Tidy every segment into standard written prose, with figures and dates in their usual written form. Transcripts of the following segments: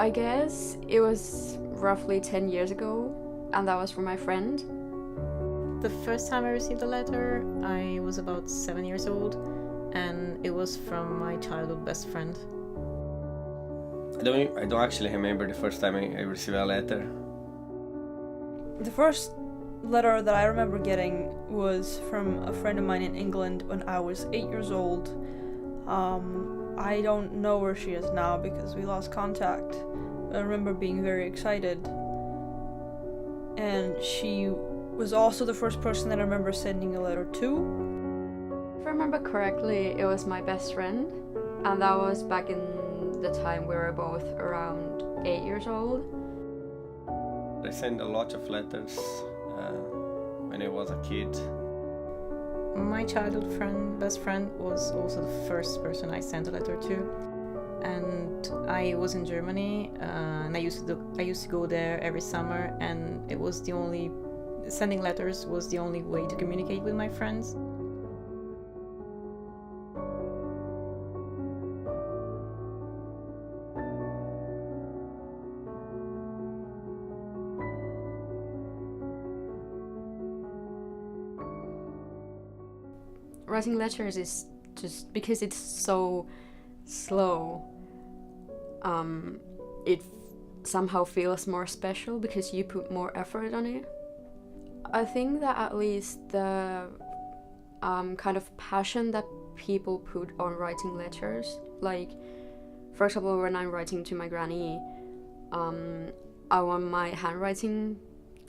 I guess it was roughly 10 years ago, and that was from my friend. The first time I received a letter, I was about 7 years old, and it was from my childhood best friend. I don't actually remember the first time I received a letter. The first letter that I remember getting was from a friend of mine in England when I was 8 years old. I don't know where she is now because we lost contact. I remember being very excited. And she was also the first person that I remember sending a letter to. If I remember correctly, it was my best friend, and that was back in the time we were both around 8 years old. I sent a lot of letters when I was a kid. My childhood best friend, was also the first person I sent a letter to. And I was in Germany, and I used to go there every summer, and sending letters was the only way to communicate with my friends. Writing letters is just because it's so slow. It somehow feels more special because you put more effort on it. I think that at least the kind of passion that people put on writing letters, like for example when I'm writing to my granny, I want my handwriting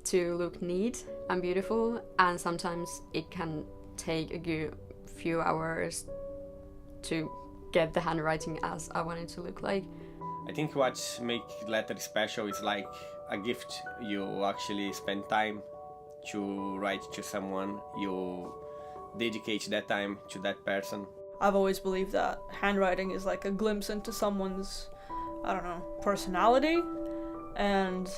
to look neat and beautiful, and sometimes it can take a good few hours to get the handwriting as I want it to look like. I think what makes letters special is like a gift. You actually spend time to write to someone, you dedicate that time to that person. I've always believed that handwriting is like a glimpse into someone's, personality, and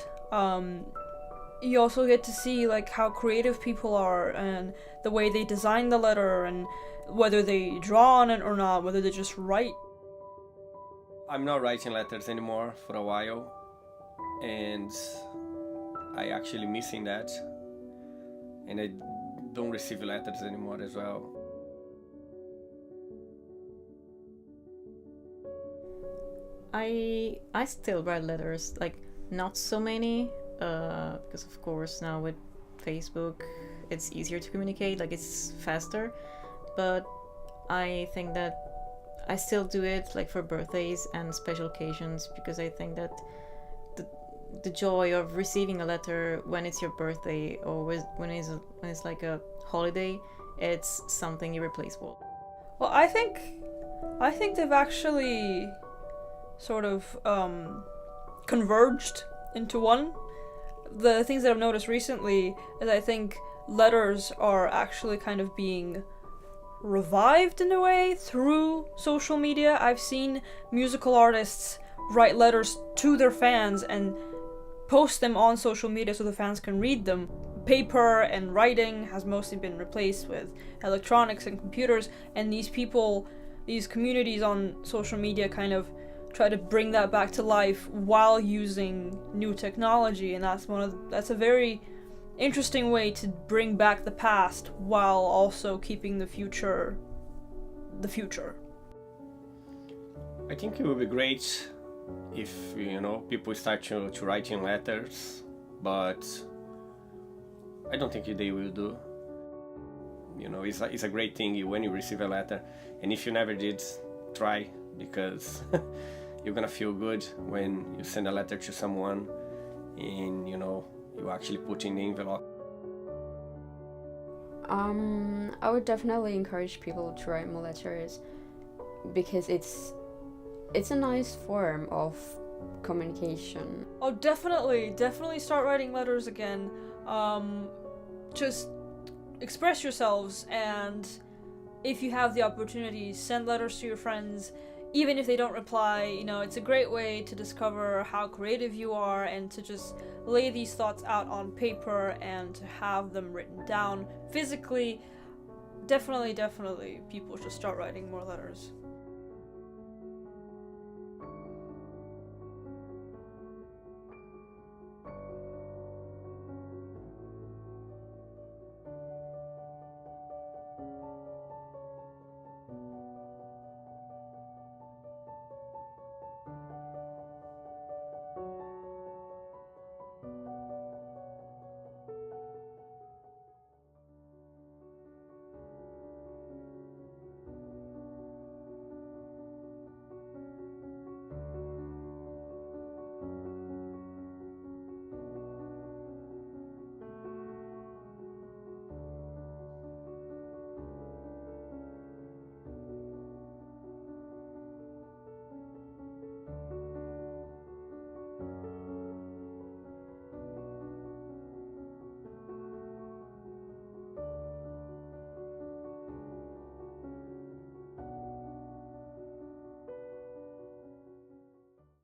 you also get to see like how creative people are and the way they design the letter and whether they draw on it or not, whether they just write. I'm not writing letters anymore for a while, and I actually missing that, and I don't receive letters anymore as well. I still write letters, like not so many, because of course now with Facebook it's easier to communicate, like it's faster, but I think that I still do it like for birthdays and special occasions, because I think that the joy of receiving a letter when it's your birthday or when it's like a holiday, it's something irreplaceable. Well, I think they've actually sort of converged into one. The things that I've noticed recently is I think letters are actually kind of being revived in a way through social media. I've seen musical artists write letters to their fans and post them on social media so the fans can read them. Paper and writing has mostly been replaced with electronics and computers, and these communities on social media kind of try to bring that back to life while using new technology, and that's a very interesting way to bring back the past while also keeping the future. I think it would be great if people start to writing letters, but I don't think they will do. It's a great thing when you receive a letter, and if you never did, try, because you're gonna feel good when you send a letter to someone and you actually put in the envelope. I would definitely encourage people to write more letters because it's a nice form of communication. Oh, definitely start writing letters again. Just express yourselves, and if you have the opportunity, send letters to your friends. Even if they don't reply, it's a great way to discover how creative you are and to just lay these thoughts out on paper and to have them written down physically. Definitely, people should start writing more letters.